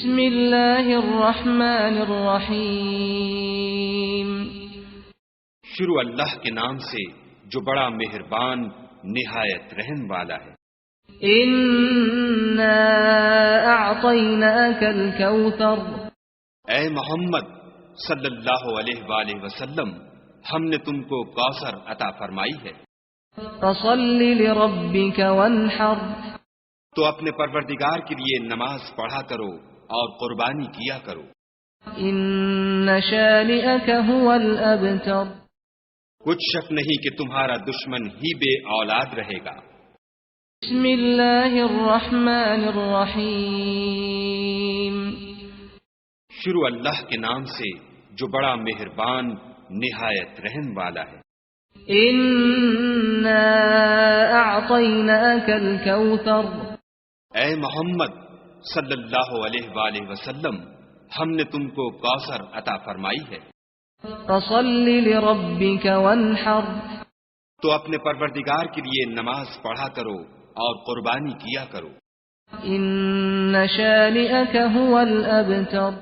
بسم اللہ الرحمن الرحیم شروع اللہ کے نام سے جو بڑا مہربان نہایت رحم والا ہے۔ انا اعطیناک الکوثر، اے محمد صلی اللہ علیہ وآلہ وسلم، ہم نے تم کو کوثر عطا فرمائی ہے۔ فصل لربک وانحر، تو اپنے پروردگار کے لیے نماز پڑھا کرو اور قربانی کیا کرو۔ ان شانئک هو الابتر، کچھ شک نہیں کہ تمہارا دشمن ہی بے اولاد رہے گا۔ بسم اللہ الرحمن الرحیم شروع اللہ کے نام سے جو بڑا مہربان نہایت رحم والا ہے۔ انا اعطیناک الکوثر، اے محمد صلی اللہ علیہ وآلہ وسلم، ہم نے تم کو کوثر عطا فرمائی ہے۔ فصل لربک وانحر، تو اپنے پروردگار کے لیے نماز پڑھا کرو اور قربانی کیا کرو۔ ان شانئک هو الابتر،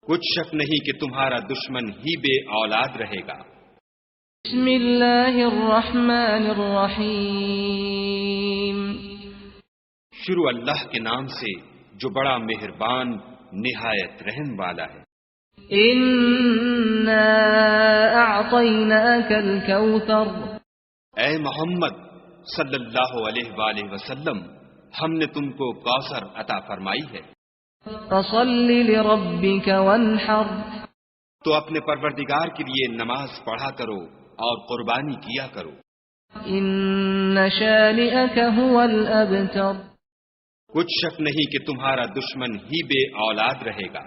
کچھ شک نہیں کہ تمہارا دشمن ہی بے اولاد رہے گا۔ بسم اللہ الرحمن الرحیم شروع اللہ کے نام سے جو بڑا مہربان نہایت رحم والا ہے۔ انا اعطیناک الکوثر، اے محمد صلی اللہ علیہ وآلہ وسلم، ہم نے تم کو کوثر عطا فرمائی ہے۔ فصل لربک وانحر، تو اپنے پروردگار کے لیے نماز پڑھا کرو اور قربانی کیا کرو۔ ان شانئک هو الابتر، کچھ شک نہیں کہ تمہارا دشمن ہی بے اولاد رہے گا۔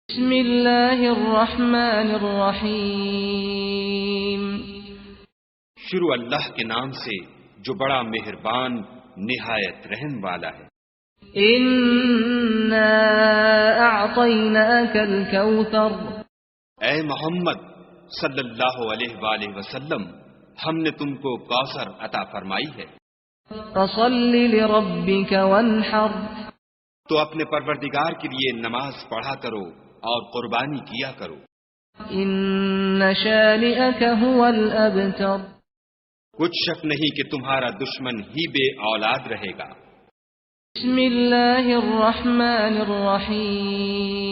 بسم اللہ الرحمن الرحیم شروع اللہ کے نام سے جو بڑا مہربان نہایت رحم والا ہے۔ انا اعطیناک الکوثر، اے محمد صلی اللہ علیہ وآلہ وسلم، ہم نے تم کو کوثر عطا فرمائی ہے۔ فصل لربک وانحر، تو اپنے پروردگار کے لیے نماز پڑھا کرو اور قربانی کیا کرو۔ ان شانئک هو الابتر، کچھ شک نہیں کہ تمہارا دشمن ہی بے اولاد رہے گا۔ بسم اللہ الرحمن الرحیم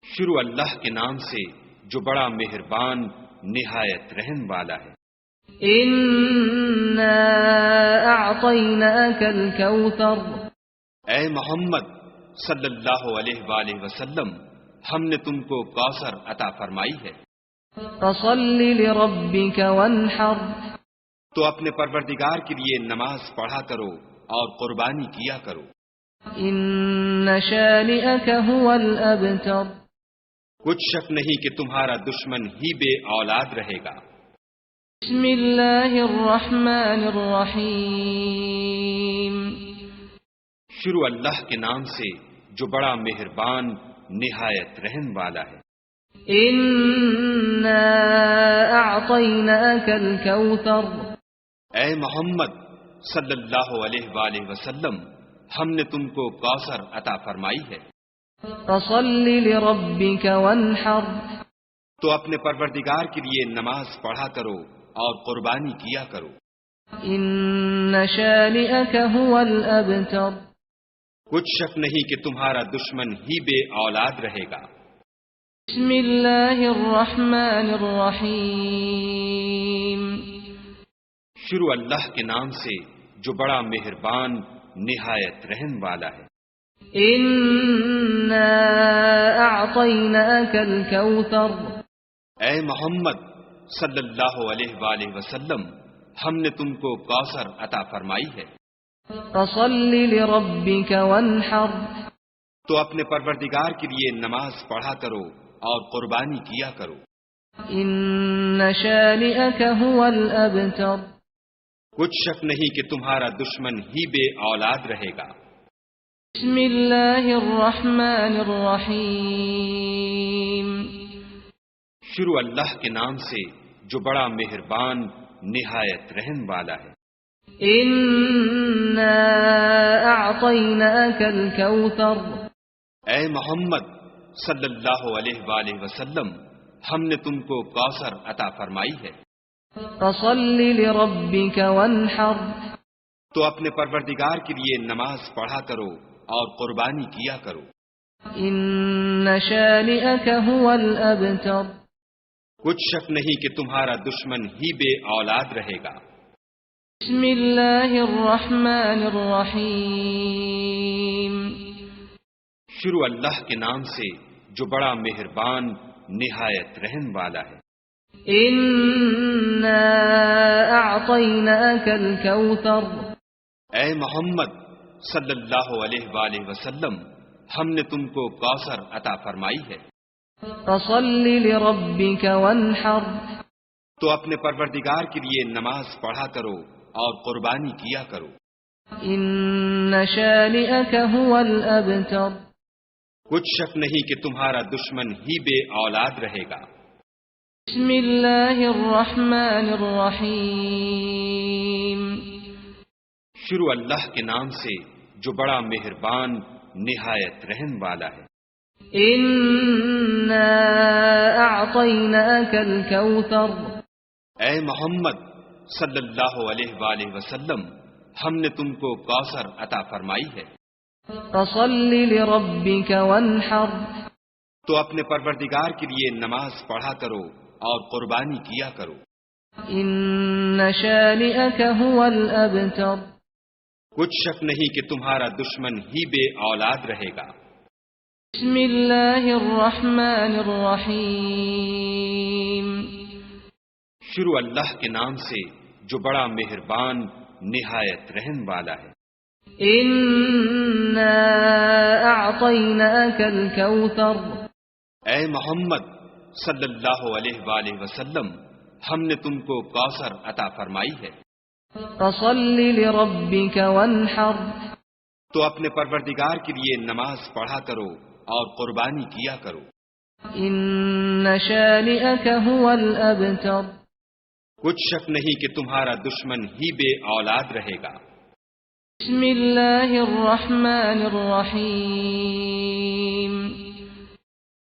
شروع اللہ کے نام سے جو بڑا مہربان نہایت رحم والا ہے۔ انا اعطیناک الکوثر، اے محمد صلی اللہ علیہ وآلہ وسلم، ہم نے تم کو کوثر عطا فرمائی ہے۔ فصل لربک وانحر، تو اپنے پروردگار کے لیے نماز پڑھا کرو اور قربانی کیا کرو۔ ان شانئک هو الابتر، کچھ شک نہیں کہ تمہارا دشمن ہی بے اولاد رہے گا۔ بسم اللہ الرحمن الرحیم شروع اللہ کے نام سے جو بڑا مہربان نہایت رحم والا ہے۔ انا اعطیناک الکوثر، اے محمد صلی اللہ علیہ وآلہ وسلم، ہم نے تم کو کوثر عطا فرمائی ہے۔ فصل لربک وانحر، تو اپنے پروردگار کے لیے نماز پڑھا کرو اور قربانی کیا کرو۔ ان شانئک هو الابتر، کچھ شک نہیں کہ تمہارا دشمن ہی بے اولاد رہے گا۔ بسم اللہ الرحمن الرحیم شروع اللہ کے نام سے جو بڑا مہربان نہایت رحم والا ہے۔ انا اعطیناک الکوثر، اے محمد صلی اللہ علیہ وآلہ وسلم، ہم نے تم کو کوثر عطا فرمائی ہے۔ فصل لربک وانحر، تو اپنے پروردگار کے لیے نماز پڑھا کرو اور قربانی کیا کرو۔ ان شانئک هو الابتر، کچھ شک نہیں کہ تمہارا دشمن ہی بے اولاد رہے گا۔ بسم اللہ الرحمن الرحیم شروع اللہ کے نام سے جو بڑا مہربان نہایت رحم والا ہے۔ إنا أعطيناك الكوثر اے محمد صلی اللہ علیہ وآلہ وسلم، ہم نے تم کو کوثر عطا فرمائی ہے، فصل لربك وانحر تو اپنے پروردگار کے لیے نماز پڑھا کرو اور قربانی کیا کرو۔ إن شانئك هو الأبتر کچھ شک نہیں کہ تمہارا دشمن ہی بے اولاد رہے گا۔ بسم اللہ الرحمن الرحیم شروع اللہ کے نام سے جو بڑا مہربان نہایت رحم والا ہے۔ إنا أعطيناك الكوثر اے محمد صلی اللہ علیہ وآلہ وسلم، ہم نے تم کو کوثر عطا فرمائی ہے، فصل لربك وانحر تو اپنے پروردگار کے لیے نماز پڑھا کرو اور قربانی کیا کرو۔ إن شانئك هو الأبتر کچھ شک نہیں کہ تمہارا دشمن ہی بے اولاد رہے گا۔ بسم اللہ الرحمن الرحیم شروع اللہ کے نام سے جو بڑا مہربان نہایت رحم والا ہے۔ إنا أعطيناك الكوثر اے محمد صلی اللہ علیہ وآلہ وسلم، ہم نے تم کو کوثر عطا فرمائی ہے، فصل لربك وانحر تو اپنے پروردگار کے لیے نماز پڑھا کرو اور قربانی کیا کرو۔ إن شانئك هو الأبتر کچھ شک نہیں کہ تمہارا دشمن ہی بے اولاد رہے گا۔ بسم اللہ الرحمن الرحیم شروع اللہ کے نام سے جو بڑا مہربان نہایت رحم والا ہے۔ إنا أعطيناك الكوثر اے محمد صلی اللہ علیہ وآلہ وسلم، ہم نے تم کو کوثر عطا فرمائی ہے، فصل لربك وانحر تو اپنے پروردگار کے لیے نماز پڑھا کرو اور قربانی کیا کرو۔ إن شانئك هو الأبتر کچھ شک نہیں کہ تمہارا دشمن ہی بے اولاد رہے گا۔ بسم اللہ الرحمن الرحیم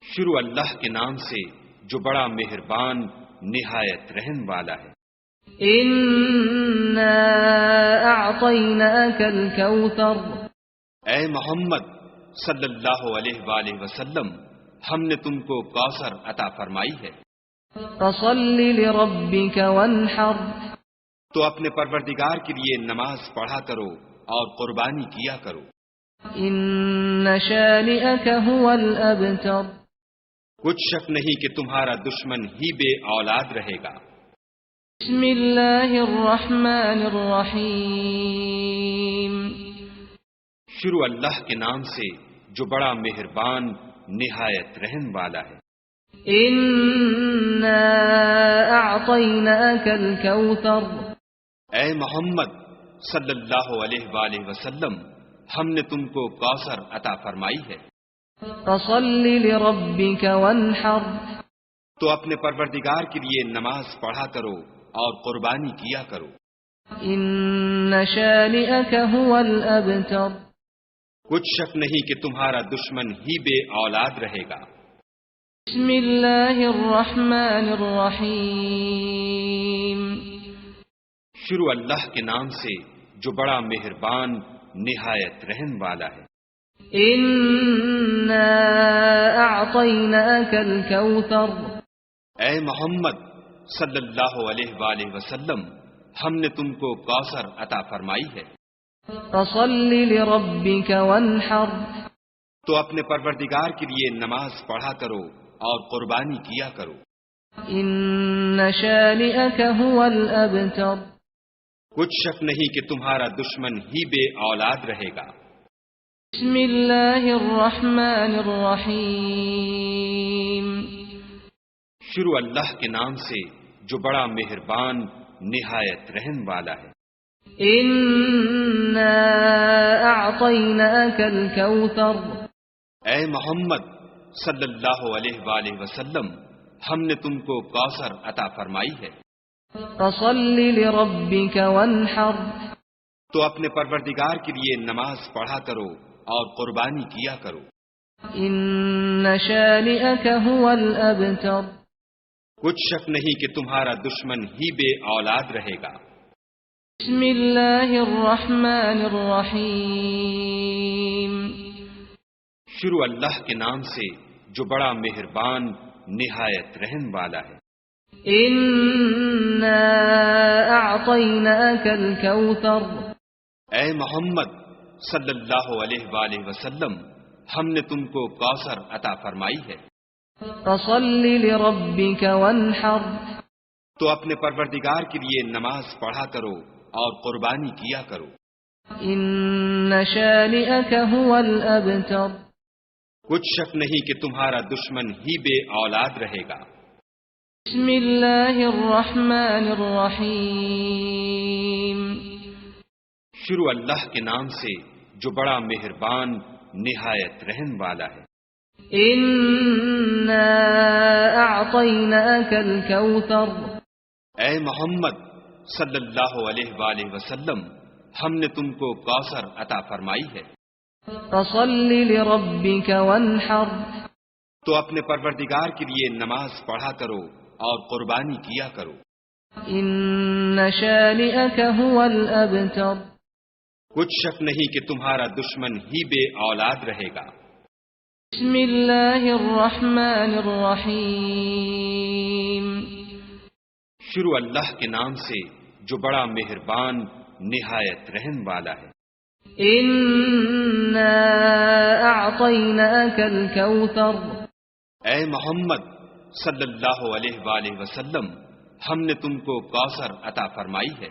شروع اللہ کے نام سے جو بڑا مہربان نہایت رحم والا ہے۔ إنا أعطيناك الكوثر اے محمد صلی اللہ علیہ وآلہ وسلم، ہم نے تم کو کوثر عطا فرمائی ہے، فصل لربك وانحر تو اپنے پروردگار کے لیے نماز پڑھا کرو اور قربانی کیا کرو۔ إن شانئك هو الأبتر کچھ شک نہیں کہ تمہارا دشمن ہی بے اولاد رہے گا۔ بسم اللہ الرحمن الرحیم شروع اللہ کے نام سے جو بڑا مہربان نہایت رحم والا ہے۔ إنا أعطيناك الكوثر اے محمد صلی اللہ علیہ وآلہ وسلم، ہم نے تم کو کوثر عطا فرمائی ہے، فصل لربك وانحر تو اپنے پروردگار کے لیے نماز پڑھا کرو اور قربانی کیا کرو۔ إن شانئك هو الأبتر کچھ شک نہیں کہ تمہارا دشمن ہی بے اولاد رہے گا۔ بسم اللہ الرحمن الرحیم شروع اللہ کے نام سے جو بڑا مہربان نہایت رحم والا ہے۔ إنا أعطيناك الكوثر اے محمد صلی اللہ علیہ وآلہ وسلم، ہم نے تم کو کوثر عطا فرمائی ہے، فصل لربك وانحر تو اپنے پروردگار کے لیے نماز پڑھا کرو اور قربانی کیا کرو۔ إن شانئك هو الأبتر کچھ شک نہیں کہ تمہارا دشمن ہی بے اولاد رہے گا۔ بسم اللہ الرحمن الرحیم شروع اللہ کے نام سے جو بڑا مہربان نہایت رحم والا ہے۔ إنا أعطيناك الكوثر اے محمد صلی اللہ علیہ وآلہ وسلم، ہم نے تم کو کوثر عطا فرمائی ہے، فصل لربك وانحر تو اپنے پروردگار کے لیے نماز پڑھا کرو اور قربانی کیا کرو۔ إن شانئك هو الأبتر کچھ شک نہیں کہ تمہارا دشمن ہی بے اولاد رہے گا۔ بسم اللہ الرحمن الرحیم شروع اللہ کے نام سے جو بڑا مہربان نہایت رحم والا ہے۔ إنا أعطيناك الكوثر اے محمد صلی اللہ علیہ وآلہ وسلم، ہم نے تم کو کوثر عطا فرمائی ہے، فصل لربك وانحر تو اپنے پروردگار کے لیے نماز پڑھا کرو اور قربانی کیا کرو۔ إن شانئك هو الأبتر کچھ شک نہیں کہ تمہارا دشمن ہی بے اولاد رہے گا۔ بسم اللہ الرحمن الرحیم شروع اللہ کے نام سے جو بڑا مہربان نہایت رحم والا ہے۔ إنا أعطيناك الكوثر اے محمد صلی اللہ علیہ وآلہ وسلم، ہم نے تم کو کوثر عطا فرمائی ہے، فصل لربك وانحر تو اپنے پروردگار کے لیے نماز پڑھا کرو اور قربانی کیا کرو۔ إن شانئك هو الأبتر کچھ شک نہیں کہ تمہارا دشمن ہی بے اولاد رہے گا۔ بسم اللہ الرحمن الرحیم شروع اللہ کے نام سے جو بڑا مہربان نہایت رحم والا ہے۔ إنا أعطيناك الكوثر اے محمد صلی اللہ علیہ وآلہ وسلم، ہم نے تم کو کوثر عطا فرمائی ہے،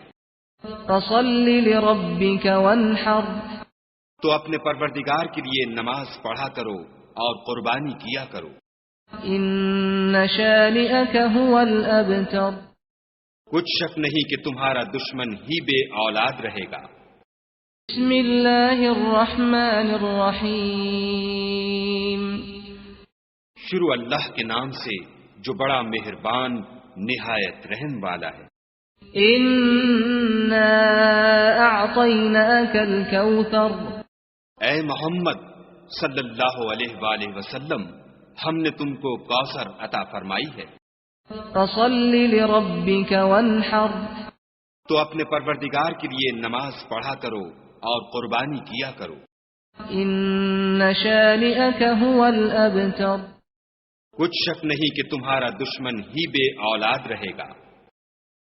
فصل لربك وانحر تو اپنے پروردگار کے لیے نماز پڑھا کرو اور قربانی کیا کرو۔ إن شانئك هو الأبتر کچھ شک نہیں کہ تمہارا دشمن ہی بے اولاد رہے گا۔ بسم اللہ الرحمن الرحیم شروع اللہ کے نام سے جو بڑا مہربان نہایت رحم والا ہے۔ إنا أعطيناك الكوثر اے محمد صلی اللہ علیہ وآلہ وسلم، ہم نے تم کو کوثر عطا فرمائی ہے، فصل لربك وانحر تو اپنے پروردگار کے لیے نماز پڑھا کرو اور قربانی کیا کرو۔ إن شانئك هو الأبتر کچھ شک نہیں کہ تمہارا دشمن ہی بے اولاد رہے گا۔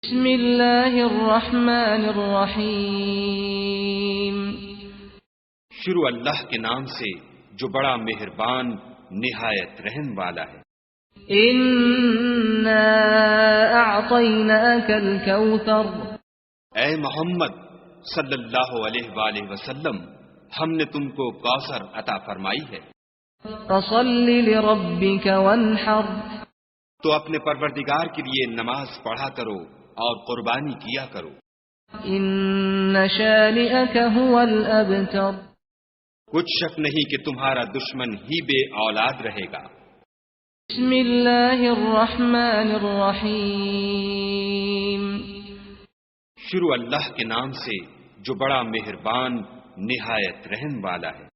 بسم اللہ الرحمن الرحیم شروع اللہ کے نام سے جو بڑا مہربان نہایت رحم والا ہے۔ إنا أعطيناك الكوثر اے محمد صلی اللہ علیہ وآلہ وسلم، ہم نے تم کو کوثر عطا فرمائی ہے، فصل لربك وانحر تو اپنے پروردگار کے لیے نماز پڑھا کرو اور قربانی کیا کرو۔ إن شانئك هو الأبتر کچھ شک نہیں کہ تمہارا دشمن ہی بے اولاد رہے گا۔ بسم اللہ الرحمن الرحیم شروع اللہ کے نام سے جو بڑا مہربان نہایت رحم والا ہے۔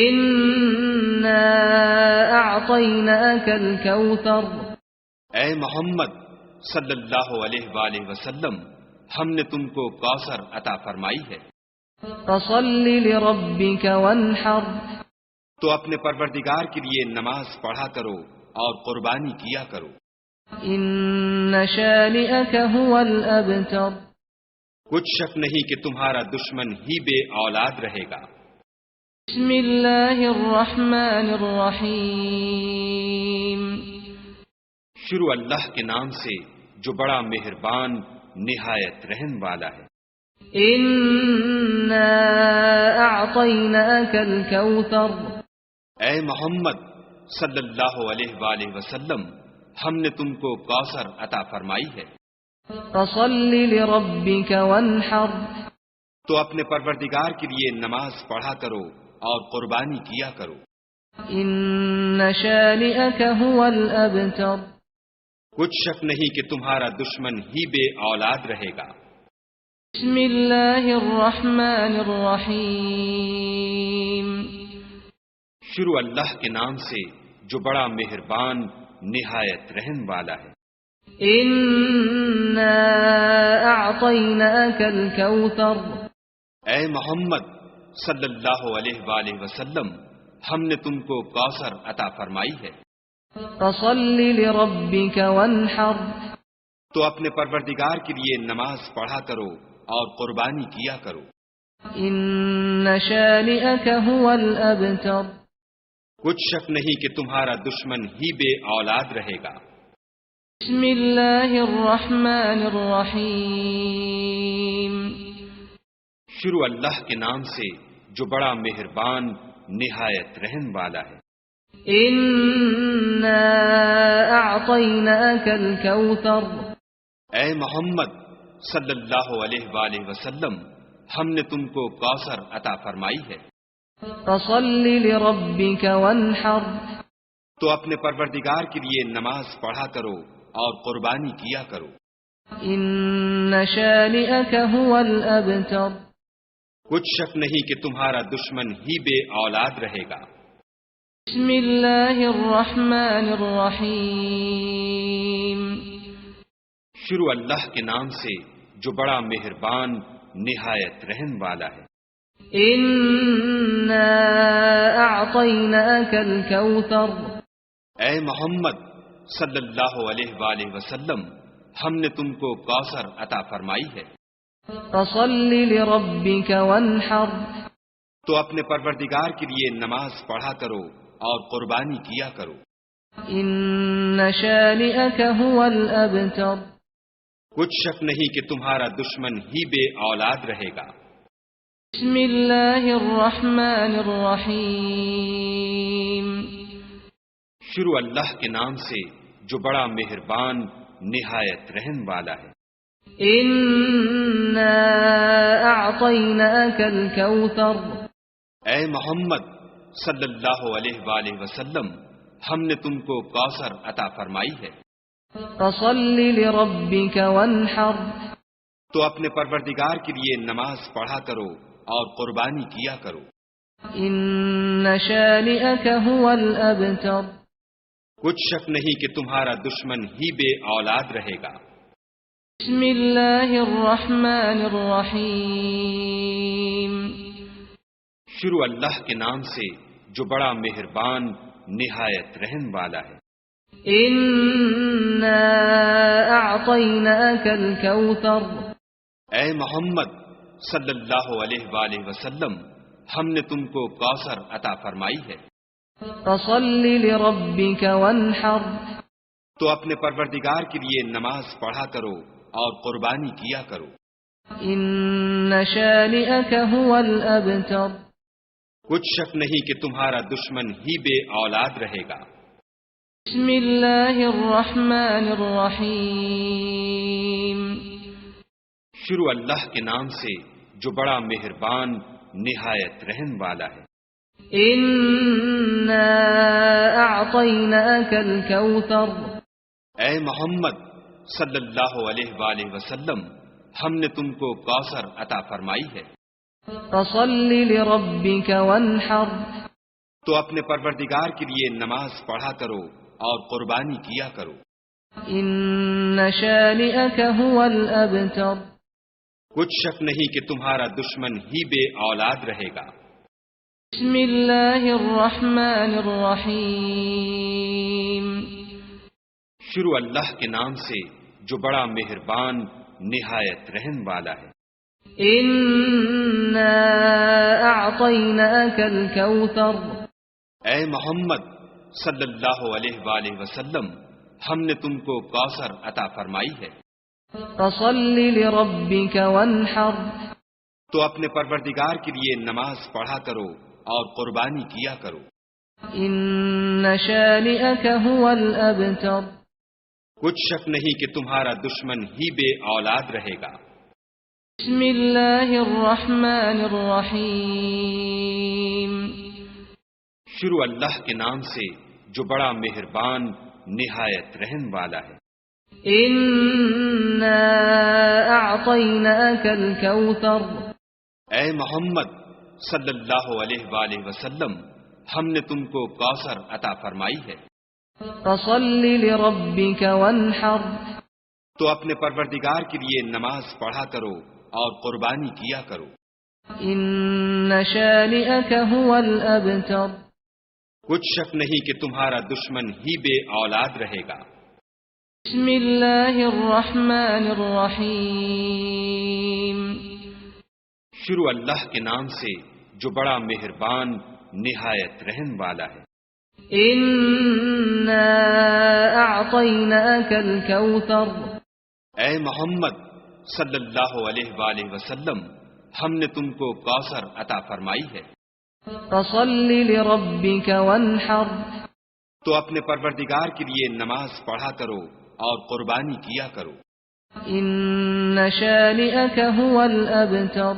إنا أعطيناك الكوثر اے محمد صلی اللہ علیہ وآلہ وسلم، ہم نے تم کو کوثر عطا فرمائی ہے، فصل لربك وانحر تو اپنے پروردگار کے لیے نماز پڑھا کرو اور قربانی کیا کرو۔ إن شانئك هو الأبتر کچھ شک نہیں کہ تمہارا دشمن ہی بے اولاد رہے گا۔ بسم اللہ الرحمن الرحیم شروع اللہ کے نام سے جو بڑا مہربان نہایت رحم والا ہے۔ إنا أعطيناك الكوثر اے محمد صلی اللہ علیہ وآلہ وسلم، ہم نے تم کو کوثر عطا فرمائی ہے، فصل لربك وانحر تو اپنے پروردگار کے لیے نماز پڑھا کرو اور قربانی کیا کرو۔ إن شانئك هو الأبتر کچھ شک نہیں کہ تمہارا دشمن ہی بے اولاد رہے گا۔ بسم اللہ الرحمن الرحیم شروع اللہ کے نام سے جو بڑا مہربان نہایت رحم والا ہے۔ انا اعطیناک الکوثر، اے محمد صلی اللہ علیہ وآلہ وسلم، ہم نے تم کو کوثر عطا فرمائی ہے، فصل لربک وانحر، تو اپنے پروردگار کے لیے نماز پڑھا کرو اور قربانی کیا کرو۔ ان شانئک هو الابتر، کچھ شک نہیں کہ تمہارا دشمن ہی بے اولاد رہے گا۔ بسم اللہ الرحمن الرحیم شروع اللہ کے نام سے جو بڑا مہربان نہایت رحم والا ہے۔ انا اعطیناک الکوثر، اے محمد صلی اللہ علیہ وآلہ وسلم، ہم نے تم کو کوثر عطا فرمائی ہے، فصل لربک وانحر، تو اپنے پروردگار کے لیے نماز پڑھا کرو اور قربانی کیا کرو۔ ان شانئک هو الابتر، کچھ شک نہیں کہ تمہارا دشمن ہی بے اولاد رہے گا۔ بسم اللہ الرحمن الرحیم شروع اللہ کے نام سے جو بڑا مہربان نہایت رحم والا ہے۔ انا اعطیناک الکوثر، اے محمد صلی اللہ علیہ وآلہ وسلم، ہم نے تم کو کوثر عطا فرمائی ہے، فصل لربک وانحر، تو اپنے پروردگار کے لیے نماز پڑھا کرو اور قربانی کیا کرو۔ ان شانئک هو الابتر، کچھ شک نہیں کہ تمہارا دشمن ہی بے اولاد رہے گا۔ بسم اللہ الرحمن الرحیم شروع اللہ کے نام سے جو بڑا مہربان نہایت رحم والا ہے۔ انا اعطیناک الکوثر، اے محمد صلی اللہ علیہ وآلہ وسلم، ہم نے تم کو کوثر عطا فرمائی ہے، فصل لربک وانحر، تو اپنے پروردگار کے لیے نماز پڑھا کرو اور قربانی کیا کرو۔ ان شانئک هو الابتر، کچھ شک نہیں کہ تمہارا دشمن ہی بے اولاد رہے گا۔ بسم اللہ الرحمن الرحیم شروع اللہ کے نام سے جو بڑا مہربان نہایت رحم والا ہے۔ انا اعطیناک الکوثر، اے محمد صلی اللہ علیہ وآلہ وسلم، ہم نے تم کو کوثر عطا فرمائی ہے، فصل لربک وانحر، تو اپنے پروردگار کے لیے نماز پڑھا کرو اور قربانی کیا کرو۔ ان شانئک هو الابتر، کچھ شک نہیں کہ تمہارا دشمن ہی بے اولاد رہے گا۔ بسم اللہ الرحمن الرحیم شروع اللہ کے نام سے جو بڑا مہربان نہایت رحم والا ہے۔ انا اعطیناک الکوثر، اے محمد صلی اللہ علیہ وآلہ وسلم، ہم نے تم کو کوثر عطا فرمائی ہے، فصل لربک وانحر، تو اپنے پروردگار کے لیے نماز پڑھا کرو اور قربانی کیا کرو۔ ان شانئک هو الابتر، کچھ شک نہیں کہ تمہارا دشمن ہی بے اولاد رہے گا۔ بسم اللہ الرحمن الرحیم شروع اللہ کے نام سے جو بڑا مہربان نہایت رحم والا ہے۔ انا اعطیناک الکوثر، اے محمد صلی اللہ علیہ وآلہ وسلم، ہم نے تم کو کوثر عطا فرمائی ہے، فصل لربک وانحر، تو اپنے پروردگار کے لیے نماز پڑھا کرو اور قربانی کیا کرو۔ ان شانئک هو الابتر، کچھ شک نہیں کہ تمہارا دشمن ہی بے اولاد رہے گا۔ بسم اللہ الرحمن الرحیم شروع اللہ کے نام سے جو بڑا مہربان نہایت رحم والا ہے۔ إنا أعطيناك الكوثر اے محمد صلی اللہ علیہ وآلہ وسلم، ہم نے تم کو کوثر عطا فرمائی ہے، فصل لربك وانحر تو اپنے پروردگار کے لیے نماز پڑھا کرو اور قربانی کیا کرو۔ إن شانئك هو الأبتر کچھ شک نہیں کہ تمہارا دشمن ہی بے اولاد رہے گا۔ بسم اللہ الرحمن الرحیم شروع اللہ کے نام سے جو بڑا مہربان نہایت رحم والا ہے۔ إنا أعطيناك الكوثر اے محمد صلی اللہ علیہ وآلہ وسلم، ہم نے تم کو کوثر عطا فرمائی ہے، فصل لربك وانحر تو اپنے پروردگار کے لیے نماز پڑھا کرو اور قربانی کیا کرو۔ إن شانئك هو الأبتر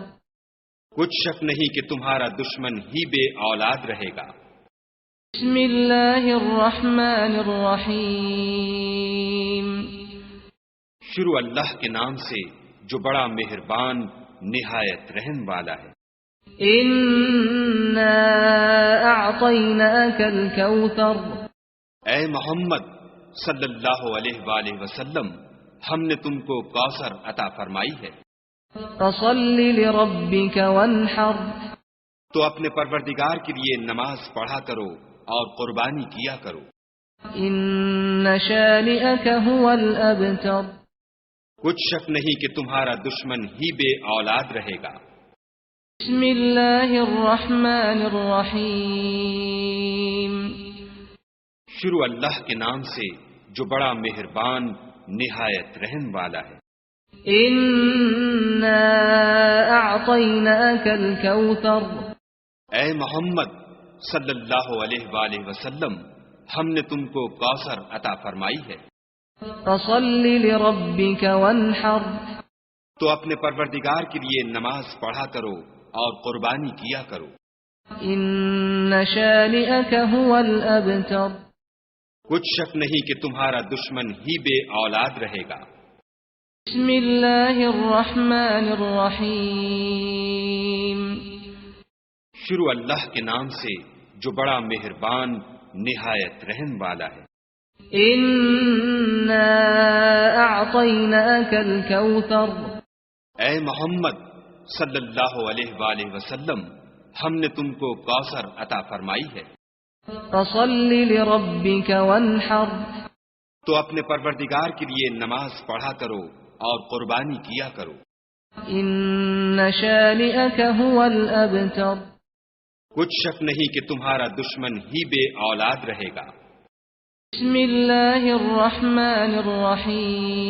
کچھ شک نہیں کہ تمہارا دشمن ہی بے اولاد رہے گا۔ بسم اللہ الرحمن الرحیم شروع اللہ کے نام سے جو بڑا مہربان نہایت رحم والا ہے۔ إنا أعطيناك الكوثر اے محمد صلی اللہ علیہ وآلہ وسلم، ہم نے تم کو کوثر عطا فرمائی ہے، فصل لربك وانحر تو اپنے پروردگار کے لیے نماز پڑھا کرو اور قربانی کیا کرو۔ إن شانئك هو الأبتر کچھ شک نہیں کہ تمہارا دشمن ہی بے اولاد رہے گا۔ بسم اللہ الرحمن الرحیم شروع اللہ کے نام سے جو بڑا مہربان نہایت رحم والا ہے۔ إنا أعطيناك الكوثر اے محمد صلی اللہ علیہ وآلہ وسلم، ہم نے تم کو کوثر عطا فرمائی ہے، فصل لربك وانحر تو اپنے پروردگار کے لیے نماز پڑھا کرو اور قربانی کیا کرو۔ إن شانئك هو الأبتر کچھ شک نہیں کہ تمہارا دشمن ہی بے اولاد رہے گا۔ بسم اللہ الرحمن الرحیم شروع اللہ کے نام سے جو بڑا مہربان نہایت رحم والا ہے۔ إنا أعطيناك الكوثر اے محمد صلی اللہ علیہ وآلہ وسلم، ہم نے تم کو کوثر عطا فرمائی ہے، فصل لربك وانحر تو اپنے پروردگار کے لیے نماز پڑھا کرو اور قربانی کیا کرو۔ إن شانئك هو الأبتر کچھ شک نہیں کہ تمہارا دشمن ہی بے اولاد رہے گا۔ بسم اللہ الرحمن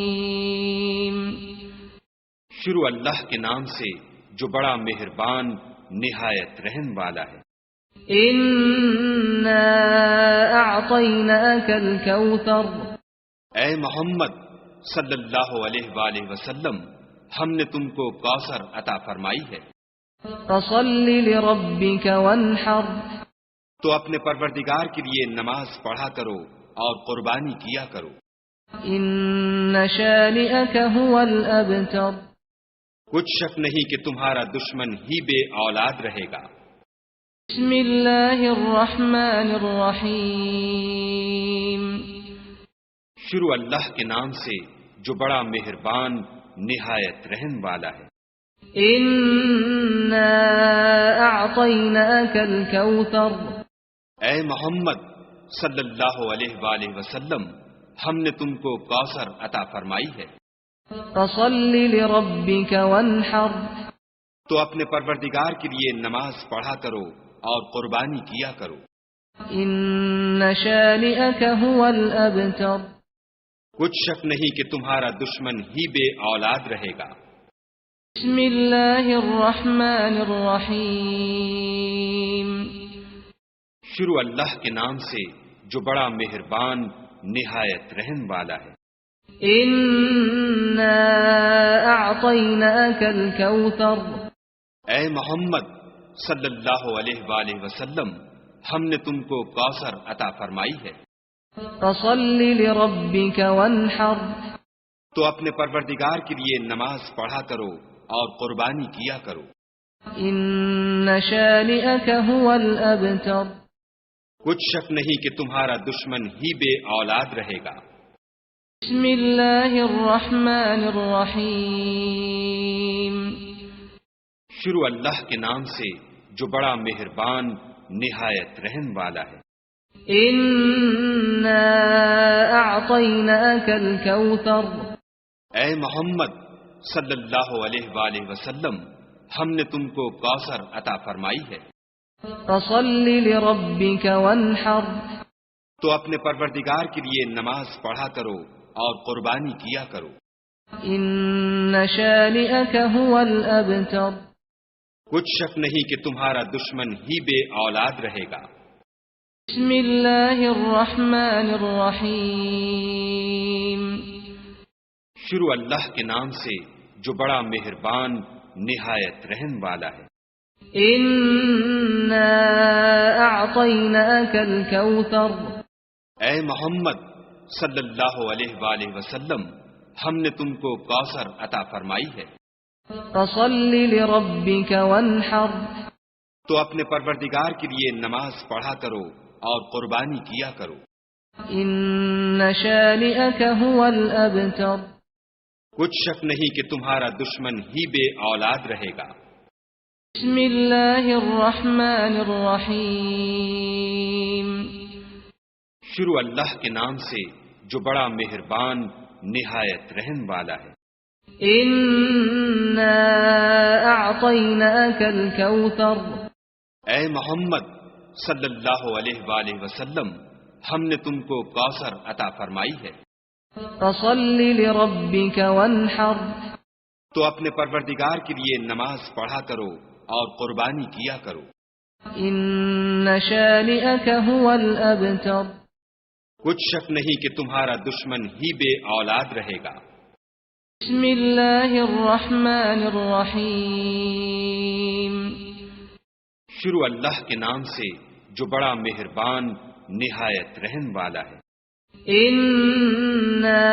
الرحیم شروع اللہ کے نام سے جو بڑا مہربان نہایت رحم والا ہے۔ إنا أعطيناك الكوثر اے محمد صلی اللہ علیہ وآلہ وسلم، ہم نے تم کو کوثر عطا فرمائی ہے، فصل لربك وانحر تو اپنے پروردگار کے لیے نماز پڑھا کرو اور قربانی کیا کرو۔ إن شانئك هو الأبتر کچھ شک نہیں کہ تمہارا دشمن ہی بے اولاد رہے گا۔ بسم اللہ الرحمن الرحیم شروع اللہ کے نام سے جو بڑا مہربان نہایت رحم والا ہے۔ إنا أعطيناك الكوثر اے محمد صلی اللہ علیہ وآلہ وسلم، ہم نے تم کو کوثر عطا فرمائی ہے، فصل لربك وانحر تو اپنے پروردگار کے لیے نماز پڑھا کرو اور قربانی کیا کرو۔ إن شانئك هو الأبتر کچھ شک نہیں کہ تمہارا دشمن ہی بے اولاد رہے گا۔ بسم اللہ الرحمن الرحیم شروع اللہ کے نام سے جو بڑا مہربان نہایت رحم والا ہے۔ إنا أعطيناك الكوثر اے محمد صلی اللہ علیہ وآلہ وسلم، ہم نے تم کو کوثر عطا فرمائی ہے، فصل لربك وانحر تو اپنے پروردگار کے لیے نماز پڑھا کرو اور قربانی کیا کرو۔ إن شانئك هو الأبتر کچھ شک نہیں کہ تمہارا دشمن ہی بے اولاد رہے گا۔ بسم اللہ الرحمن الرحیم شروع اللہ کے نام سے جو بڑا مہربان نہایت رحم والا ہے۔ إنا أعطيناك الكوثر اے محمد صلی اللہ علیہ وآلہ وسلم، ہم نے تم کو کوثر عطا فرمائی ہے، فصل لربك وانحر تو اپنے پروردگار کے لیے نماز پڑھا کرو اور قربانی کیا کرو۔ إن شانئك هو الأبتر کچھ شک نہیں کہ تمہارا دشمن ہی بے اولاد رہے گا۔ بسم اللہ الرحمن الرحیم شروع اللہ کے نام سے جو بڑا مہربان نہایت رحم والا ہے۔ إنا أعطيناك الكوثر اے محمد صلی اللہ علیہ وآلہ وسلم، ہم نے تم کو کوثر عطا فرمائی ہے، فصل لربك وانحر تو اپنے پروردگار کے لیے نماز پڑھا کرو اور قربانی کیا کرو۔ إن شانئك هو الأبتر کچھ شک نہیں کہ تمہارا دشمن ہی بے اولاد رہے گا۔ بسم اللہ الرحمن الرحیم شروع اللہ کے نام سے جو بڑا مہربان نہایت رحم والا ہے۔ إنا أعطيناك الكوثر اے محمد صلی اللہ علیہ وآلہ وسلم، ہم نے تم کو کوثر عطا فرمائی ہے، فصل لربك وانحر تو اپنے پروردگار کے لیے نماز پڑھا کرو اور قربانی کیا کرو۔ إن شانئك هو الأبتر کچھ شک نہیں کہ تمہارا دشمن ہی بے اولاد رہے گا۔ بسم اللہ الرحمن الرحیم شروع اللہ کے نام سے جو بڑا مہربان نہایت رحم والا ہے۔ إنا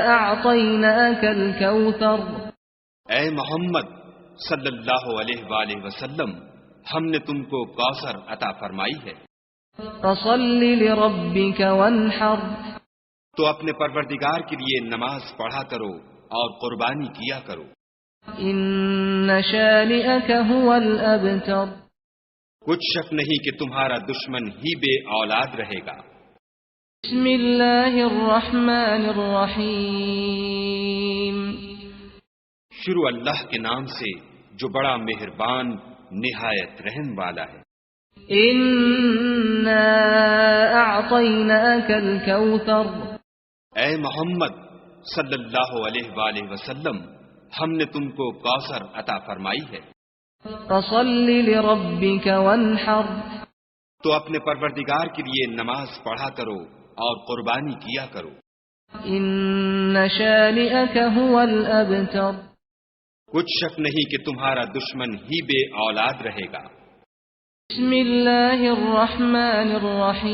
أعطيناك الكوثر اے محمد صلی اللہ علیہ وآلہ وسلم، ہم نے تم کو کوثر عطا فرمائی ہے، فصل لربك وانحر تو اپنے پروردگار کے لیے نماز پڑھا کرو اور قربانی کیا کرو۔ إن شانئك هو الأبتر کچھ شک نہیں کہ تمہارا دشمن ہی بے اولاد رہے گا۔ بسم اللہ الرحمن الرحیم شروع اللہ کے نام سے جو بڑا مہربان نہایت رحم والا ہے۔ إنا أعطيناك الكوثر اے محمد صلی اللہ علیہ وآلہ وسلم، ہم نے تم کو کوثر عطا فرمائی ہے، فصل لربك وانحر تو اپنے پروردگار کے لیے نماز پڑھا کرو اور قربانی کیا کرو۔ إن شانئك هو الأبتر کچھ شک نہیں کہ تمہارا دشمن ہی بے اولاد رہے گا۔ بسم اللہ الرحمن الرحیم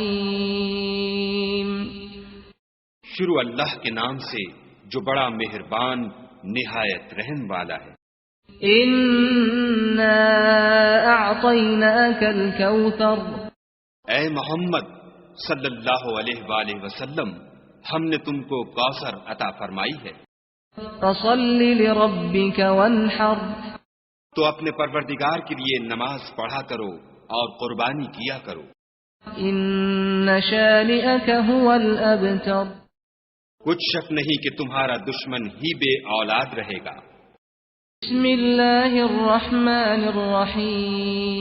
شروع اللہ کے نام سے جو بڑا مہربان نہایت رحم والا ہے۔ إنا أعطيناك الكوثر اے محمد صلی اللہ علیہ وآلہ وسلم، ہم نے تم کو کوثر عطا فرمائی ہے، فصل لربك وانحر تو اپنے پروردگار کے لیے نماز پڑھا کرو اور قربانی کیا کرو۔ إن شانئك هو الأبتر کچھ شک نہیں کہ تمہارا دشمن ہی بے اولاد رہے گا۔ بسم اللہ الرحمن الرحیم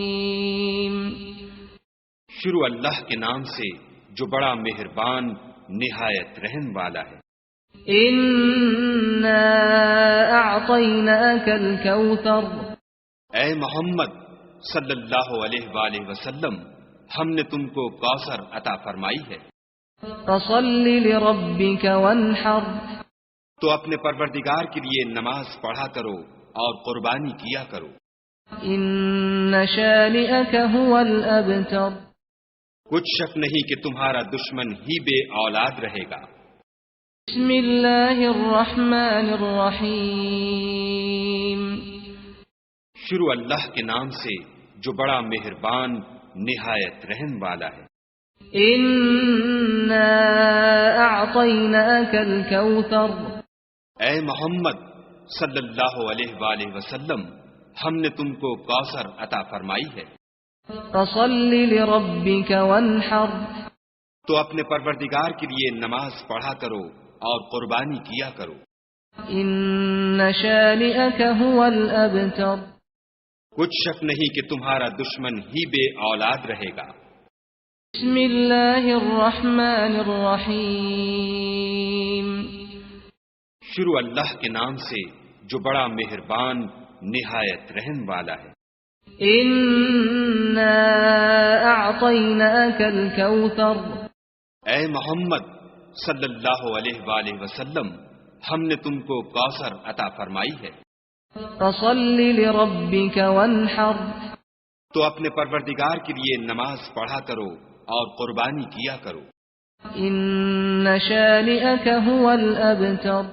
شروع اللہ کے نام سے جو بڑا مہربان نہایت رحم والا ہے۔ إنا أعطيناك الكوثر اے محمد صلی اللہ علیہ وآلہ وسلم، ہم نے تم کو کوثر عطا فرمائی ہے، فصل لربك وانحر تو اپنے پروردگار کے لیے نماز پڑھا کرو اور قربانی کیا کرو۔ إن شانئك هو الأبتر کچھ شک نہیں کہ تمہارا دشمن ہی بے اولاد رہے گا۔ بسم اللہ الرحمن الرحیم شروع اللہ کے نام سے جو بڑا مہربان نہایت رحم والا ہے۔ انا اعطیناک الکوثر، اے محمد صلی اللہ علیہ وآلہ وسلم، ہم نے تم کو کوثر عطا فرمائی ہے، فصل لربک وانحر، تو اپنے پروردگار کے لیے نماز پڑھا کرو اور قربانی کیا کرو۔ ان شانئک هو الابتر، کچھ شک نہیں کہ تمہارا دشمن ہی بے اولاد رہے گا۔ بسم اللہ الرحمن الرحیم شروع اللہ کے نام سے جو بڑا مہربان نہایت رحم والا ہے۔ انا اعطیناک الکوثر، اے محمد صلی اللہ علیہ وآلہ وسلم، ہم نے تم کو کوثر عطا فرمائی ہے، فصل لربک وانحر، تو اپنے پروردگار کے لیے نماز پڑھا کرو اور قربانی کیا کرو۔ ان شانئک هو الابتر،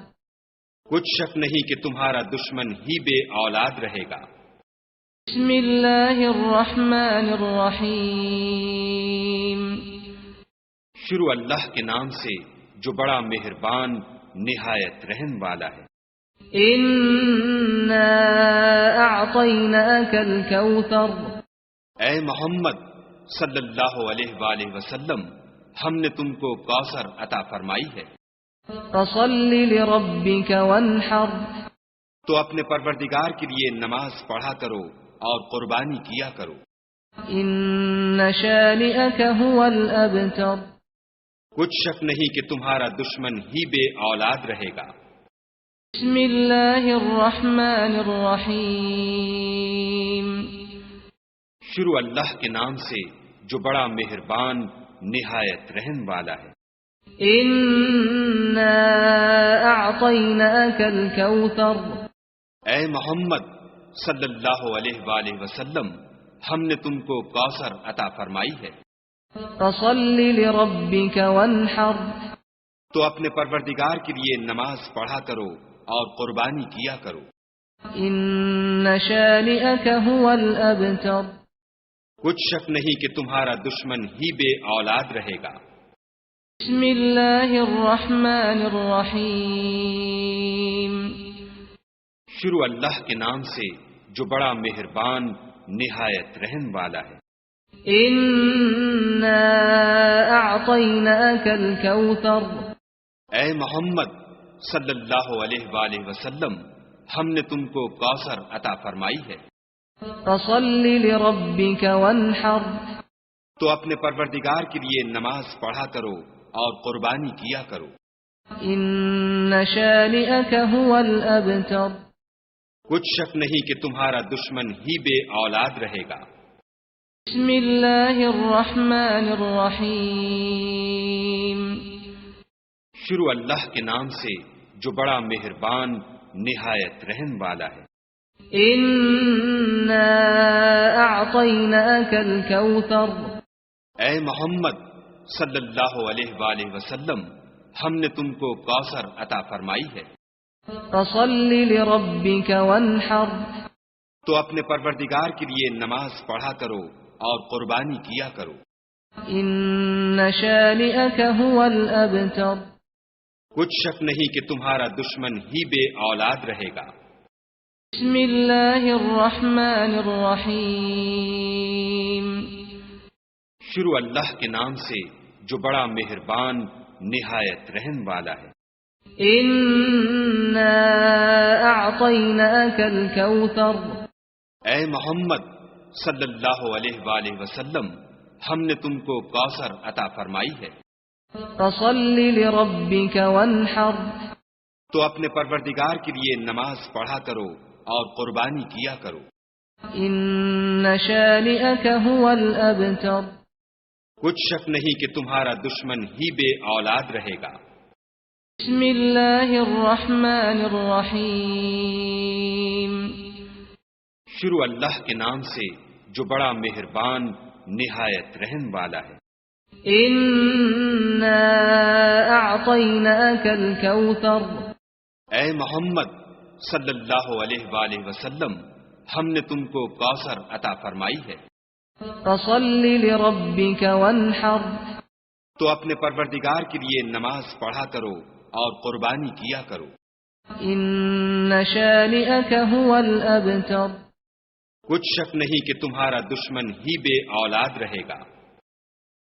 کچھ شک نہیں کہ تمہارا دشمن ہی بے اولاد رہے گا۔ بسم اللہ الرحمن الرحیم شروع اللہ کے نام سے جو بڑا مہربان نہایت رحم والا ہے۔ انا اعطیناک الکوثر، اے محمد صلی اللہ علیہ وآلہ وسلم، ہم نے تم کو کوثر عطا فرمائی ہے، فصل لربک وانحر، تو اپنے پروردگار کے لیے نماز پڑھا کرو اور قربانی کیا کرو۔ ان شانئک هو الابتر، کچھ شک نہیں کہ تمہارا دشمن ہی بے اولاد رہے گا۔ بسم اللہ الرحمن الرحیم شروع اللہ کے نام سے جو بڑا مہربان نہایت رحم والا ہے۔ انا اعطیناک الکوثر، اے محمد صلی اللہ علیہ وآلہ وسلم، ہم نے تم کو کوثر عطا فرمائی ہے، فصل لربک وانحر، تو اپنے پروردگار کے لیے نماز پڑھا کرو اور قربانی کیا کرو۔ ان شانئک هو الابتر، کچھ شک نہیں کہ تمہارا دشمن ہی بے اولاد رہے گا۔ بسم اللہ الرحمن الرحیم شروع اللہ کے نام سے جو بڑا مہربان نہایت رحم والا ہے۔ انا اعطیناک الکوثر، اے محمد صلی اللہ علیہ وآلہ وسلم، ہم نے تم کو کوثر عطا فرمائی ہے، فصل لربک وانحر، تو اپنے پروردگار کے لیے نماز پڑھا کرو اور قربانی کیا کرو۔ ان شانئک هو الابتر، کچھ شک نہیں کہ تمہارا دشمن ہی بے اولاد رہے گا۔ بسم اللہ الرحمن الرحیم شروع اللہ کے نام سے جو بڑا مہربان نہایت رحم والا ہے۔ انا اعطیناک الکوثر، اے محمد صلی اللہ علیہ وآلہ وسلم، ہم نے تم کو کوثر عطا فرمائی ہے، فصل لربک وانحر، تو اپنے پروردگار کے لیے نماز پڑھا کرو اور قربانی کیا کرو۔ ان شانئک هو الابتر، کچھ شک نہیں کہ تمہارا دشمن ہی بے اولاد رہے گا۔ بسم اللہ الرحمن الرحیم شروع اللہ کے نام سے جو بڑا مہربان نہایت رحم والا ہے۔ انا اعطیناک الکوثر، اے محمد صلی اللہ علیہ وآلہ وسلم، ہم نے تم کو کوثر عطا فرمائی ہے، فصل لربک وانحر، تو اپنے پروردگار کے لیے نماز پڑھا کرو اور قربانی کیا کرو۔ ان شانئک هو الابتر، کچھ شک نہیں کہ تمہارا دشمن ہی بے اولاد رہے گا۔ بسم اللہ الرحمن الرحیم شروع اللہ کے نام سے جو بڑا مہربان نہایت رحم والا ہے۔ إنا أعطيناك الكوثر اے محمد صلی اللہ علیہ وآلہ وسلم، ہم نے تم کو کوثر عطا فرمائی ہے، فصل لربك وانحر تو اپنے پروردگار کے لیے نماز پڑھا کرو اور قربانی کیا کرو۔ إن شانئك هو الأبتر کچھ شک نہیں کہ تمہارا دشمن ہی بے اولاد رہے گا۔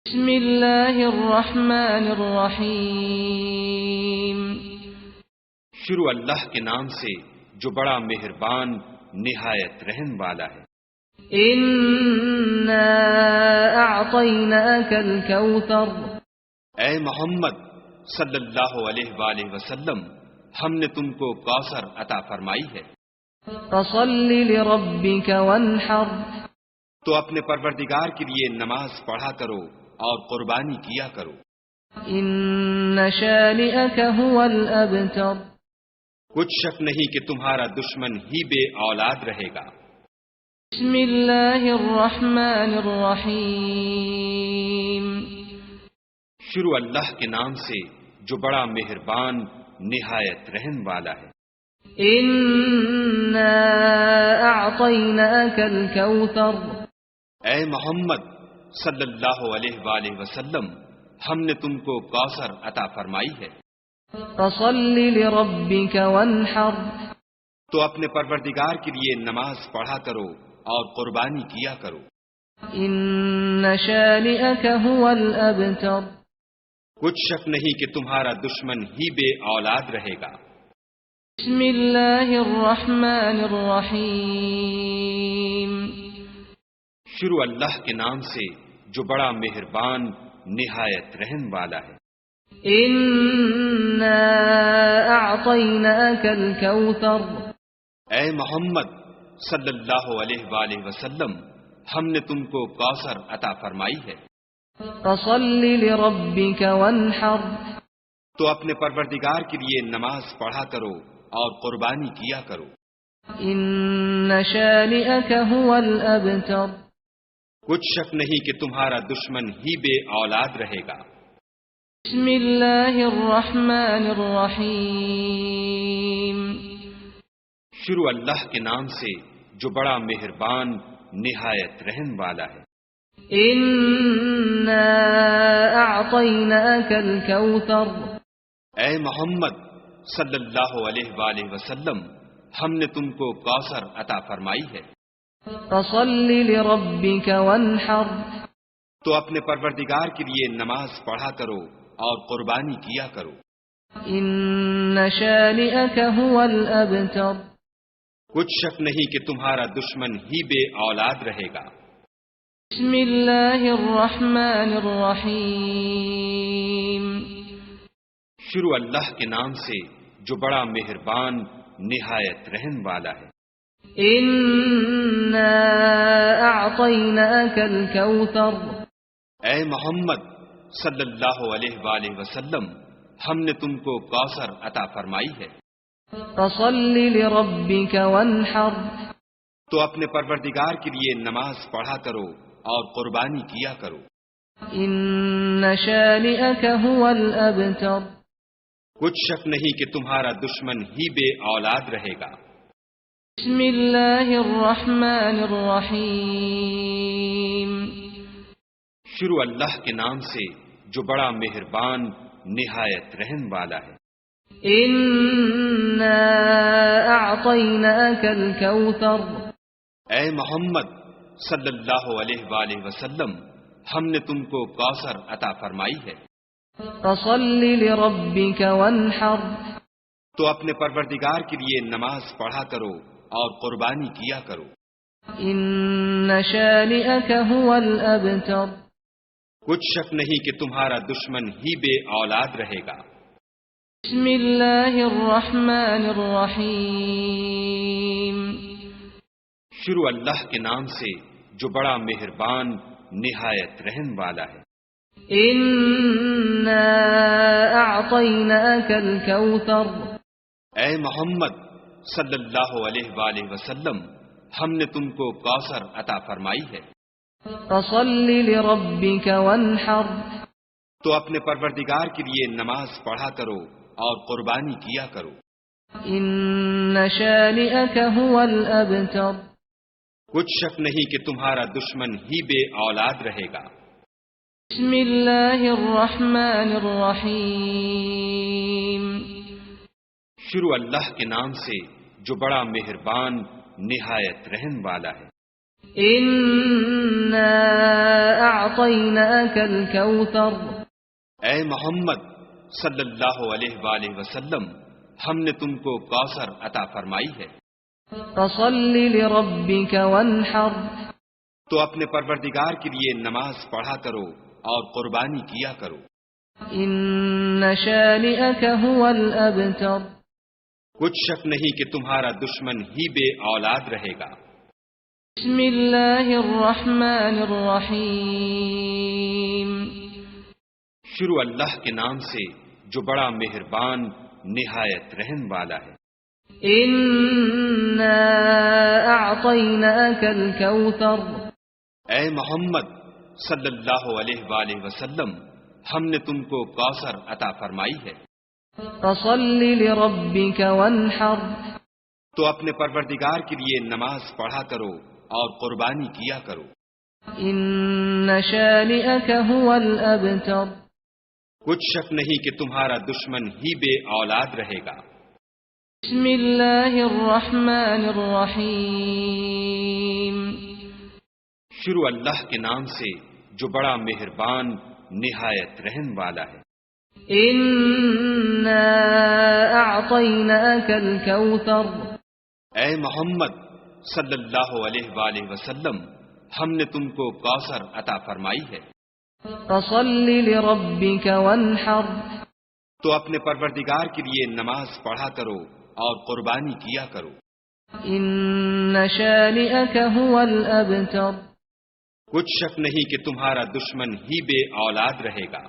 بسم اللہ الرحمن الرحیم شروع اللہ کے نام سے جو بڑا مہربان نہایت رحم والا ہے۔ إنا أعطيناك الكوثر اے محمد صلی اللہ علیہ وآلہ وسلم، ہم نے تم کو کوثر عطا فرمائی ہے، فصل لربك وانحر تو اپنے پروردگار کے لیے نماز پڑھا کرو اور قربانی کیا کرو۔ إن شانئك هو الأبتر کچھ شک نہیں کہ تمہارا دشمن ہی بے اولاد رہے گا۔ بسم اللہ الرحمن الرحیم شروع اللہ کے نام سے جو بڑا مہربان نہایت رحم والا ہے۔ إنا أعطيناك الكوثر اے محمد صلی اللہ علیہ وآلہ وسلم، ہم نے تم کو کوثر عطا فرمائی ہے، فصل لربك وانحر تو اپنے پروردگار کے لیے نماز پڑھا کرو اور قربانی کیا کرو۔ إن شانئك هو الأبتر کچھ شک نہیں کہ تمہارا دشمن ہی بے اولاد رہے گا۔ بسم اللہ الرحمن الرحیم شروع اللہ کے نام سے جو بڑا مہربان نہایت رحم والا ہے۔ إنا أعطيناك الكوثر اے محمد صلی اللہ علیہ وآلہ وسلم، ہم نے تم کو کوثر عطا فرمائی ہے، فصل لربك وانحر تو اپنے پروردگار کے لیے نماز پڑھا کرو اور قربانی کیا کرو۔ إن شانئك هو الأبتر کچھ شک نہیں کہ تمہارا دشمن ہی بے اولاد رہے گا۔ بسم اللہ الرحمن الرحیم شروع اللہ کے نام سے جو بڑا مہربان نہایت رحم والا ہے۔ إنا أعطيناك الكوثر اے محمد صلی اللہ علیہ وآلہ وسلم، ہم نے تم کو کوثر عطا فرمائی ہے، فصل لربك وانحر تو اپنے پروردگار کے لیے نماز پڑھا کرو اور قربانی کیا کرو۔ إن شانئك هو الأبتر کچھ شک نہیں کہ تمہارا دشمن ہی بے اولاد رہے گا۔ بسم اللہ الرحمن الرحیم شروع اللہ کے نام سے جو بڑا مہربان نہایت رحم والا ہے۔ إنا أعطيناك الكوثر اے محمد صلی اللہ علیہ وآلہ وسلم، ہم نے تم کو کوثر عطا فرمائی ہے، فصل لربك وانحر تو اپنے پروردگار کے لیے نماز پڑھا کرو اور قربانی کیا کرو۔ إن شانئك هو الأبتر کچھ شک نہیں کہ تمہارا دشمن ہی بے اولاد رہے گا۔ بسم اللہ الرحمن الرحیم شروع اللہ کے نام سے جو بڑا مہربان نہایت رحم والا ہے۔ إنا أعطيناك الكوثر اے محمد صلی اللہ علیہ وآلہ وسلم، ہم نے تم کو کوثر عطا فرمائی ہے، فصل لربك وانحر تو اپنے پروردگار کے لیے نماز پڑھا کرو اور قربانی کیا کرو۔ إن شانئك هو الأبتر کچھ شک نہیں کہ تمہارا دشمن ہی بے اولاد رہے گا۔ بسم اللہ الرحمن الرحیم شروع اللہ کے نام سے جو بڑا مہربان نہایت رحم والا ہے۔ إنا أعطيناك الكوثر اے محمد صلی اللہ علیہ وآلہ وسلم، ہم نے تم کو کوثر عطا فرمائی ہے، فصل لربك وانحر تو اپنے پروردگار کے لیے نماز پڑھا کرو اور قربانی کیا کرو۔ إن شانئك هو الأبتر کچھ شک نہیں کہ تمہارا دشمن ہی بے اولاد رہے گا۔ بسم اللہ الرحمن الرحیم شروع اللہ کے نام سے جو بڑا مہربان نہایت رحم والا ہے۔ إنا أعطيناك الكوثر اے محمد صلی اللہ علیہ وآلہ وسلم، ہم نے تم کو کوثر عطا فرمائی ہے، فصل لربك وانحر تو اپنے پروردگار کے لیے نماز پڑھا کرو اور قربانی کیا کرو۔ إن شانئك هو الأبتر کچھ شک نہیں کہ تمہارا دشمن ہی بے اولاد رہے گا۔ بسم اللہ الرحمن الرحیم شروع اللہ کے نام سے جو بڑا مہربان نہایت رحم والا ہے۔ إنا أعطيناك الكوثر اے محمد صلی اللہ علیہ وآلہ وسلم، ہم نے تم کو کوثر عطا فرمائی ہے، فصل لربك وانحر تو اپنے پروردگار کے لیے نماز پڑھا کرو اور قربانی کیا کرو۔ إن شانئك هو الأبتر کچھ شک نہیں کہ تمہارا دشمن ہی بے اولاد رہے گا۔ بسم اللہ الرحمن الرحیم شروع اللہ کے نام سے جو بڑا مہربان نہایت رحم والا ہے۔ إنا أعطيناك الكوثر اے محمد صلی اللہ علیہ وآلہ وسلم، ہم نے تم کو کوثر عطا فرمائی ہے، فصل لربك وانحر تو اپنے پروردگار کے لیے نماز پڑھا کرو اور قربانی کیا کرو۔ إن شانئك هو الأبتر کچھ شک نہیں کہ تمہارا دشمن ہی بے اولاد رہے گا۔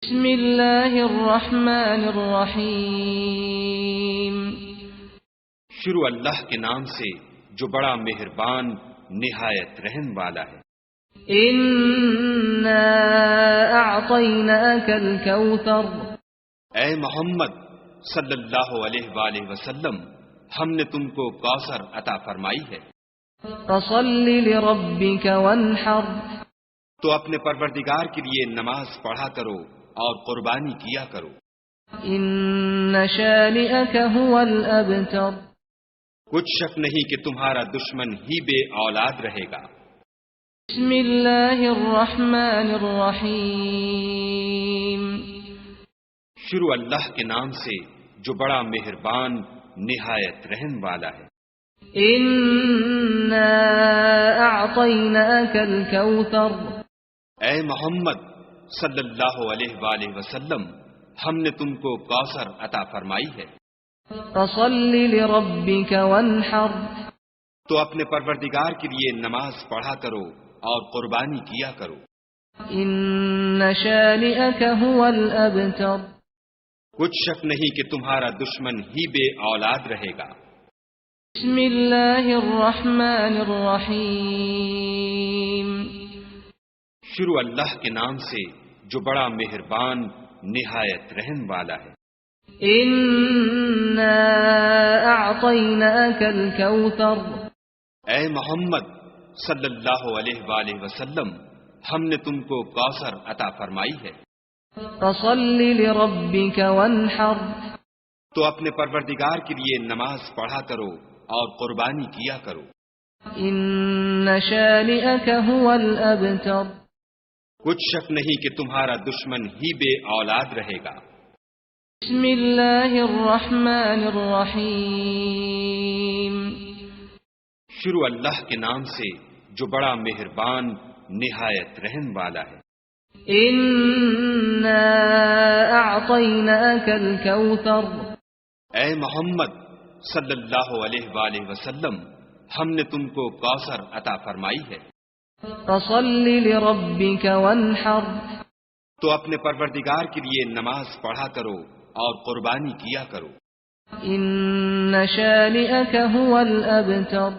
بسم اللہ الرحمن الرحیم شروع اللہ کے نام سے جو بڑا مہربان نہایت رحم والا ہے۔ إنا أعطيناك الكوثر اے محمد صلی اللہ علیہ وآلہ وسلم، ہم نے تم کو کوثر عطا فرمائی ہے، فصل لربك وانحر تو اپنے پروردگار کے لیے نماز پڑھا کرو اور قربانی کیا کرو۔ إن شانئك هو الأبتر کچھ شک نہیں کہ تمہارا دشمن ہی بے اولاد رہے گا۔ بسم اللہ الرحمن الرحیم شروع اللہ کے نام سے جو بڑا مہربان نہایت رحم والا ہے۔ إنا أعطيناك الكوثر اے محمد صلی اللہ علیہ وآلہ وسلم، ہم نے تم کو کوثر عطا فرمائی ہے، فصل لربك وانحر تو اپنے پروردگار کے لیے نماز پڑھا کرو اور قربانی کیا کرو۔ إن شانئك هو الأبتر کچھ شک نہیں کہ تمہارا دشمن ہی بے اولاد رہے گا۔ بسم اللہ الرحمن الرحیم شروع اللہ کے نام سے جو بڑا مہربان نہایت رحم والا ہے۔ إنا أعطيناك الكوثر اے محمد صلی اللہ علیہ وآلہ وسلم، ہم نے تم کو کوثر عطا فرمائی ہے، فصل لربك وانحر تو اپنے پروردگار کے لیے نماز پڑھا کرو اور قربانی کیا کرو۔ إن شانئك هو الأبتر کچھ شک نہیں کہ تمہارا دشمن ہی بے اولاد رہے گا۔ بسم اللہ الرحمن الرحیم شروع اللہ کے نام سے جو بڑا مہربان نہایت رحم والا ہے۔ إنا أعطيناك الكوثر اے محمد صلی اللہ علیہ وآلہ وسلم، ہم نے تم کو کوثر عطا فرمائی ہے، فصل لربك وانحر تو اپنے پروردگار کے لیے نماز پڑھا کرو اور قربانی کیا کرو۔ إن شانئك هو الأبتر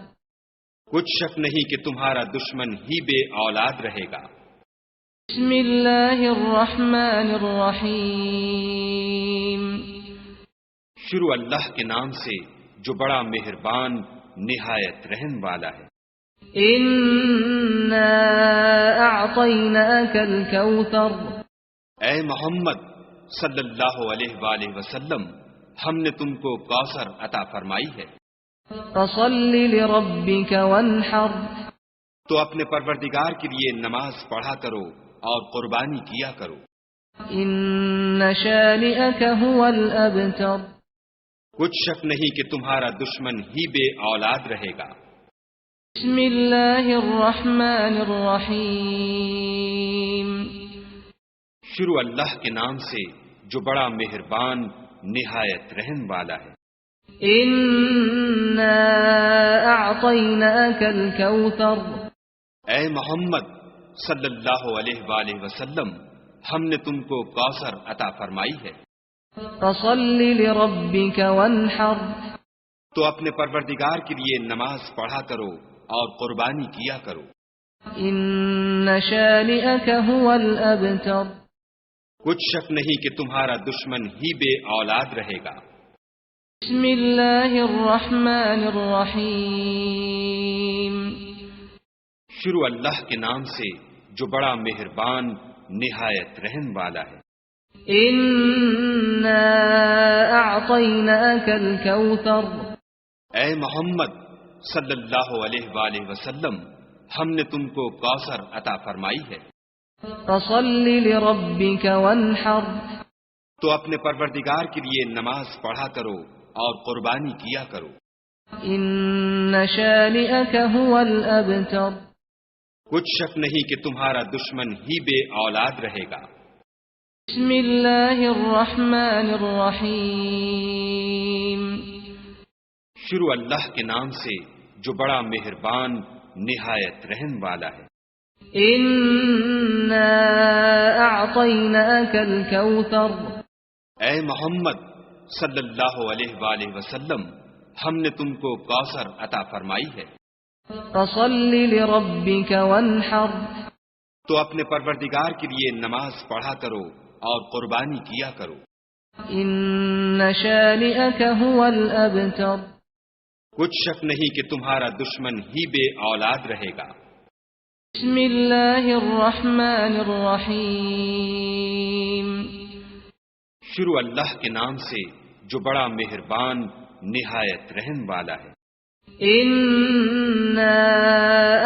کچھ شک نہیں کہ تمہارا دشمن ہی بے اولاد رہے گا۔ بسم اللہ الرحمن الرحیم شروع اللہ کے نام سے جو بڑا مہربان نہایت رحم والا ہے۔ انا اعطیناک الکوثر، اے محمد صلی اللہ علیہ وآلہ وسلم، ہم نے تم کو کوثر عطا فرمائی ہے، فصل لربک وانحر، تو اپنے پروردگار کے لیے نماز پڑھا کرو اور قربانی کیا کرو۔ ان شانئک هو الابتر، کچھ شک نہیں کہ تمہارا دشمن ہی بے اولاد رہے گا۔ بسم اللہ الرحمن الرحیم شروع اللہ کے نام سے جو بڑا مہربان نہایت رحم والا ہے۔ انا اعطیناک الکوثر، اے محمد صلی اللہ علیہ وآلہ وسلم، ہم نے تم کو کوثر عطا فرمائی ہے، فصل لربک وانحر، تو اپنے پروردگار کے لیے نماز پڑھا کرو اور قربانی کیا کرو۔ ان شانئک هو الابتر، کچھ شک نہیں کہ تمہارا دشمن ہی بے اولاد رہے گا۔ بسم اللہ الرحمن الرحیم شروع اللہ کے نام سے جو بڑا مہربان نہایت رحم والا ہے۔ انا اعطیناک الکوثر، اے محمد صلی اللہ علیہ وآلہ وسلم، ہم نے تم کو کوثر عطا فرمائی ہے، فصل لربک وانحر، تو اپنے پروردگار کے لیے نماز پڑھا کرو اور قربانی کیا کرو۔ ان شانئک هو الابتر، کچھ شک نہیں کہ تمہارا دشمن ہی بے اولاد رہے گا۔ بسم اللہ الرحمن الرحیم شروع اللہ کے نام سے جو بڑا مہربان نہایت رحم والا ہے۔ انا اعطیناک الکوثر، اے محمد صلی اللہ علیہ وآلہ وسلم، ہم نے تم کو کوثر عطا فرمائی ہے، فصل لربک وانحر، تو اپنے پروردگار کے لیے نماز پڑھا کرو اور قربانی کیا کرو۔ ان شانئک هو الابتر، کچھ شک نہیں کہ تمہارا دشمن ہی بے اولاد رہے گا۔ بسم اللہ الرحمن الرحیم شروع اللہ کے نام سے جو بڑا مہربان نہایت رحم والا ہے۔ انا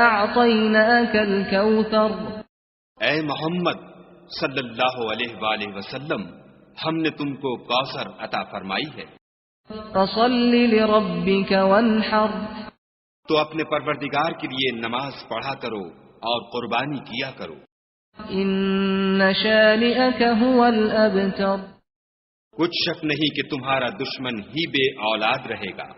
اعطیناک الکوثر، اے محمد صلی اللہ علیہ وآلہ وسلم، ہم نے تم کو کوثر عطا فرمائی ہے، فصل لربک وانحر، تو اپنے پروردگار کے لیے نماز پڑھا کرو اور قربانی کیا کرو۔ ان شانئک هو الابتر، کچھ شک نہیں کہ تمہارا دشمن ہی بے اولاد رہے گا۔